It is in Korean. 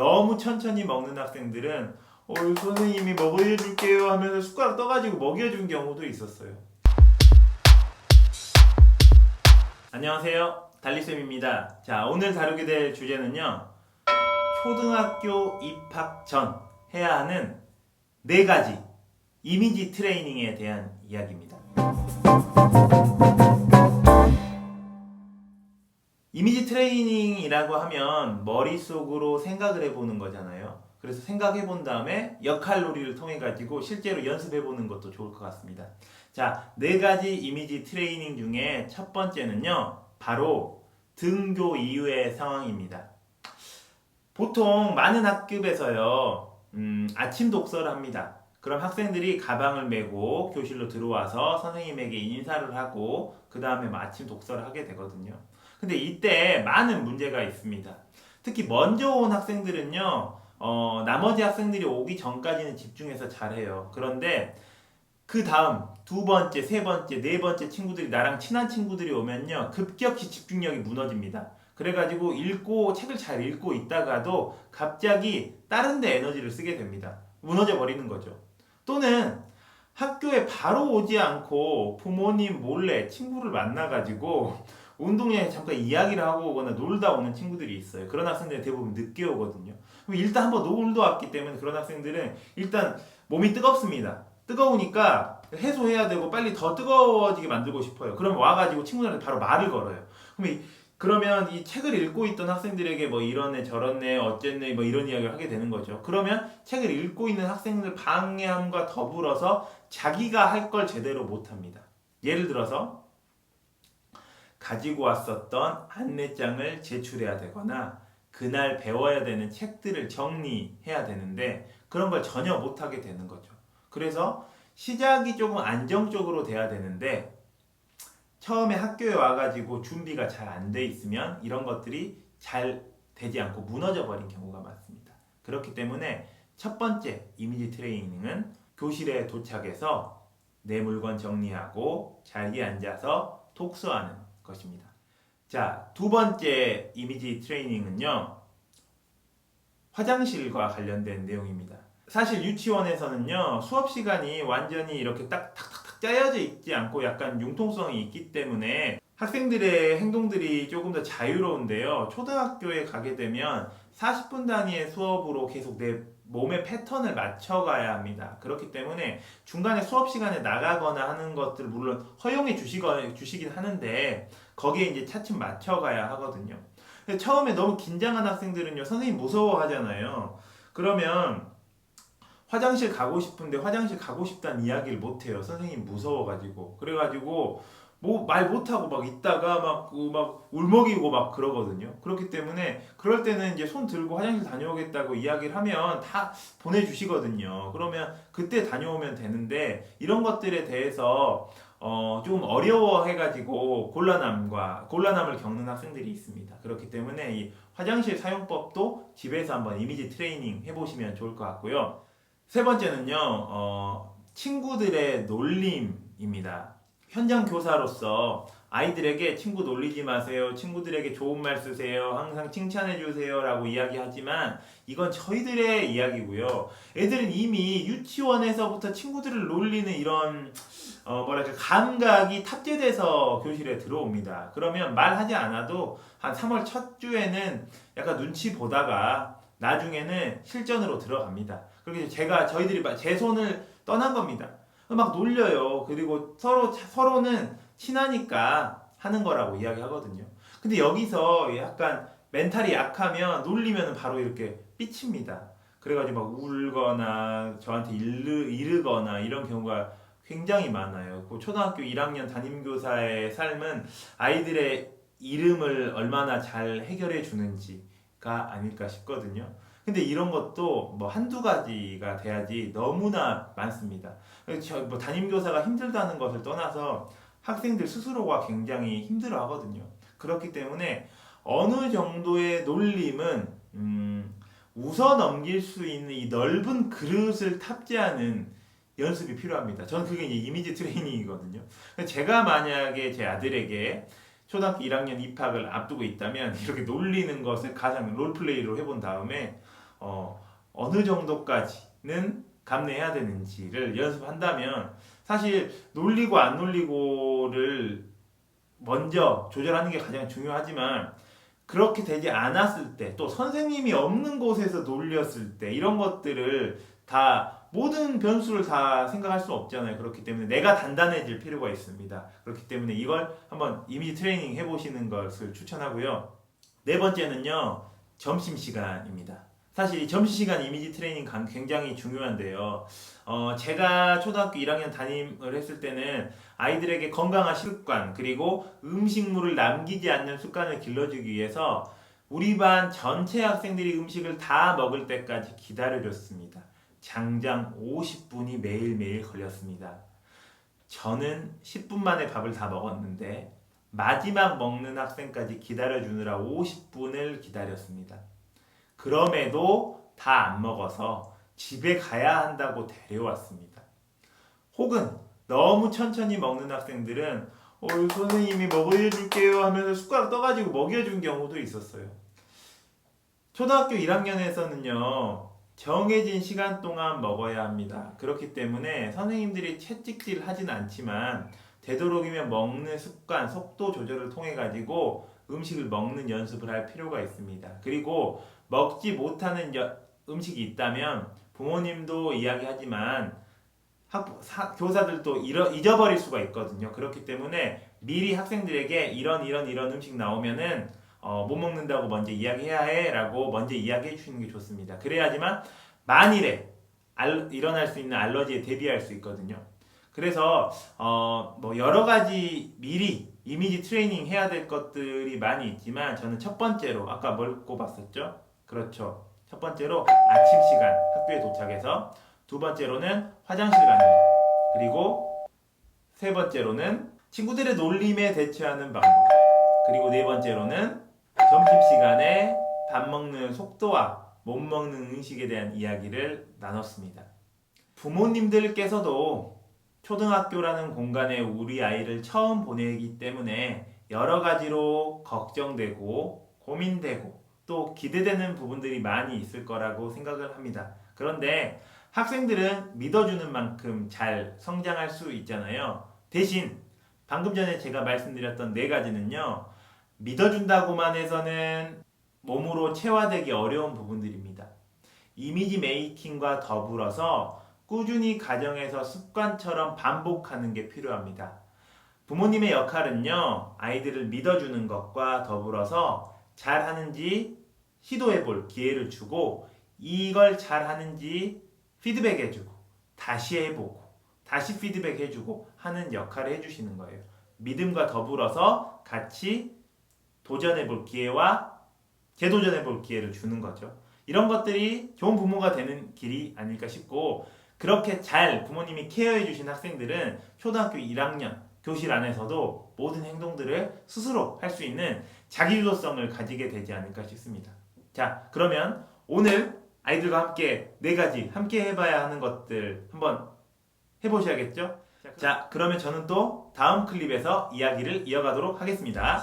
너무 천천히 먹는 학생들은 선생님이 먹여줄게요 하면서 숟가락 떠가지고 먹여준 경우도 있었어요. 안녕하세요, 달리쌤입니다. 자, 오늘 다루게 될 주제는요, 초등학교 입학 전 해야 하는 4가지 이미지 트레이닝에 대한 이야기입니다. 이미지 트레이닝이라고 하면 머릿속으로 생각을 해보는 거잖아요. 그래서 생각해본 다음에 역할놀이를 통해 가지고 실제로 연습해보는 것도 좋을 것 같습니다. 자, 4가지 이미지 트레이닝 중에 첫 번째는요, 바로 등교 이후의 상황입니다. 보통 많은 학급에서요, 아침 독서를 합니다. 그럼 학생들이 가방을 메고 교실로 들어와서 선생님에게 인사를 하고 그 다음에 아침 독서를 하게 되거든요. 근데 이때 많은 문제가 있습니다. 특히 먼저 온 학생들은요, 나머지 학생들이 오기 전까지는 집중해서 잘해요. 그런데 그 다음 2번째, 3번째, 4번째 친구들이 나랑 친한 친구들이 오면요, 급격히 집중력이 무너집니다. 그래가지고 책을 잘 읽고 있다가도 갑자기 다른 데 에너지를 쓰게 됩니다. 무너져 버리는 거죠. 또는 학교에 바로 오지 않고 부모님 몰래 친구를 만나가지고 운동장에 잠깐 이야기를 하고 오거나 놀다 오는 친구들이 있어요. 그런 학생들은 대부분 늦게 오거든요. 그럼 일단 한번 놀러 왔기 때문에 그런 학생들은 일단 몸이 뜨겁습니다. 뜨거우니까 해소해야 되고 빨리 더 뜨거워지게 만들고 싶어요. 그럼 와가지고 친구들한테 바로 말을 걸어요. 그러면 이 책을 읽고 있던 학생들에게 뭐 이러네 저러네 어쨌네 뭐 이런 이야기를 하게 되는 거죠. 그러면 책을 읽고 있는 학생들 방해함과 더불어서 자기가 할 걸 제대로 못합니다. 예를 들어서 가지고 왔었던 안내장을 제출해야 되거나 그날 배워야 되는 책들을 정리해야 되는데 그런 걸 전혀 못하게 되는 거죠. 그래서 시작이 조금 안정적으로 돼야 되는데 처음에 학교에 와가지고 준비가 잘 안 돼 있으면 이런 것들이 잘 되지 않고 무너져 버린 경우가 많습니다. 그렇기 때문에 첫 번째 이미지 트레이닝은 교실에 도착해서 내 물건 정리하고 자리에 앉아서 독서하는 것입니다. 자, 2번째 이미지 트레이닝은요, 화장실과 관련된 내용입니다. 사실 유치원에서는요, 수업 시간이 완전히 이렇게 탁탁탁 짜여져 있지 않고 약간 융통성이 있기 때문에 학생들의 행동들이 조금 더 자유로운데요. 초등학교에 가게 되면 40분 단위의 수업으로 계속 내 몸의 패턴을 맞춰가야 합니다. 그렇기 때문에 중간에 수업 시간에 나가거나 하는 것들 물론 허용해 주시긴 하는데 거기에 이제 차츰 맞춰가야 하거든요. 처음에 너무 긴장한 학생들은요, 선생님 무서워하잖아요. 그러면 화장실 가고 싶은데 화장실 가고 싶다는 이야기를 못해요. 선생님 무서워가지고. 그래가지고 뭐 말 못하고 막 있다가 막 울먹이고 막 그러거든요. 그렇기 때문에 그럴 때는 이제 손 들고 화장실 다녀오겠다고 이야기를 하면 다 보내주시거든요. 그러면 그때 다녀오면 되는데 이런 것들에 대해서 좀 어려워해가지고 곤란함을 겪는 학생들이 있습니다. 그렇기 때문에 이 화장실 사용법도 집에서 한번 이미지 트레이닝 해보시면 좋을 것 같고요. 3번째는요, 친구들의 놀림입니다. 현장 교사로서 아이들에게 친구 놀리지 마세요. 친구들에게 좋은 말 쓰세요. 항상 칭찬해 주세요. 라고 이야기하지만 이건 저희들의 이야기고요. 애들은 이미 유치원에서부터 친구들을 놀리는 이런 감각이 탑재돼서 교실에 들어옵니다. 그러면 말하지 않아도 한 3월 첫 주에는 약간 눈치 보다가 나중에는 실전으로 들어갑니다. 그리고 저희들이 제 손을 떠난 겁니다. 막 놀려요. 그리고 서로는 친하니까 하는 거라고 이야기하거든요. 근데 여기서 약간 멘탈이 약하면 놀리면 바로 이렇게 삐칩니다. 그래가지고 막 울거나 저한테 이르거나 이런 경우가 굉장히 많아요. 그 초등학교 1학년 담임교사의 삶은 아이들의 이름을 얼마나 잘 해결해 주는지가 아닐까 싶거든요. 근데 이런 것도 뭐 한두 가지가 돼야지 너무나 많습니다. 담임교사가 힘들다는 것을 떠나서 학생들 스스로가 굉장히 힘들어 하거든요. 그렇기 때문에 어느 정도의 놀림은 웃어 넘길 수 있는 이 넓은 그릇을 탑재하는 연습이 필요합니다. 저는 그게 이제 이미지 트레이닝이거든요. 제가 만약에 제 아들에게 초등학교 1학년 입학을 앞두고 있다면 이렇게 놀리는 것을 가장 롤플레이로 해본 다음에 어느 정도까지는 감내해야 되는지를 연습한다면 사실 놀리고 안 놀리고를 먼저 조절하는 게 가장 중요하지만 그렇게 되지 않았을 때 또 선생님이 없는 곳에서 놀렸을 때 이런 것들을 다 모든 변수를 다 생각할 수 없잖아요. 그렇기 때문에 내가 단단해질 필요가 있습니다. 그렇기 때문에 이걸 한번 이미지 트레이닝 해보시는 것을 추천하고요. 네 번째는요, 점심시간입니다. 사실 이 점심시간 이미지 트레이닝 굉장히 중요한데요. 제가 초등학교 1학년 담임을 했을 때는 아이들에게 건강한 습관 그리고 음식물을 남기지 않는 습관을 길러주기 위해서 우리 반 전체 학생들이 음식을 다 먹을 때까지 기다려줬습니다. 장장 50분이 매일매일 걸렸습니다. 저는 10분 만에 밥을 다 먹었는데 마지막 먹는 학생까지 기다려주느라 50분을 기다렸습니다. 그럼에도 다 안 먹어서 집에 가야 한다고 데려왔습니다. 혹은 너무 천천히 먹는 학생들은 선생님이 먹여줄게요 하면서 숟가락 떠가지고 먹여준 경우도 있었어요. 초등학교 1학년에서는요 정해진 시간 동안 먹어야 합니다. 그렇기 때문에 선생님들이 채찍질 하진 않지만 되도록이면 먹는 습관, 속도 조절을 통해 가지고 음식을 먹는 연습을 할 필요가 있습니다. 그리고 먹지 못하는 음식이 있다면 부모님도 이야기하지만 교사들도 잊어버릴 수가 있거든요. 그렇기 때문에 미리 학생들에게 이런 음식 나오면은 못 먹는다고 먼저 이야기해야 해 라고 먼저 이야기해 주시는 게 좋습니다. 그래야지만 만일에 일어날 수 있는 알러지에 대비할 수 있거든요. 그래서 여러 가지 미리 이미지 트레이닝 해야 될 것들이 많이 있지만 저는 첫 번째로 아까 뭘 꼽았었죠? 그렇죠. 첫 번째로 아침 시간 학교에 도착해서, 두 번째로는 화장실 가는 거, 그리고 세 번째로는 친구들의 놀림에 대처하는 방법, 그리고 네 번째로는 점심시간에 밥 먹는 속도와 못 먹는 음식에 대한 이야기를 나눴습니다. 부모님들께서도 초등학교라는 공간에 우리 아이를 처음 보내기 때문에 여러 가지로 걱정되고 고민되고 또 기대되는 부분들이 많이 있을 거라고 생각을 합니다. 그런데 학생들은 믿어주는 만큼 잘 성장할 수 있잖아요. 대신 방금 전에 제가 말씀드렸던 네 가지는요, 믿어준다고만 해서는 몸으로 체화되기 어려운 부분들입니다. 이미지 메이킹과 더불어서 꾸준히 가정에서 습관처럼 반복하는 게 필요합니다. 부모님의 역할은요, 아이들을 믿어주는 것과 더불어서 잘하는지 시도해볼 기회를 주고 이걸 잘하는지 피드백해주고 다시 해보고 다시 피드백해주고 하는 역할을 해주시는 거예요. 믿음과 더불어서 같이 도전해볼 기회와 재도전해볼 기회를 주는 거죠. 이런 것들이 좋은 부모가 되는 길이 아닐까 싶고, 그렇게 잘 부모님이 케어해주신 학생들은 초등학교 1학년 교실 안에서도 모든 행동들을 스스로 할 수 있는 자기주도성을 가지게 되지 않을까 싶습니다. 자, 그러면 오늘 아이들과 함께 네 가지 함께 해봐야 하는 것들 한번 해보셔야겠죠? 자, 그러면 저는 또 다음 클립에서 이야기를 이어가도록 하겠습니다.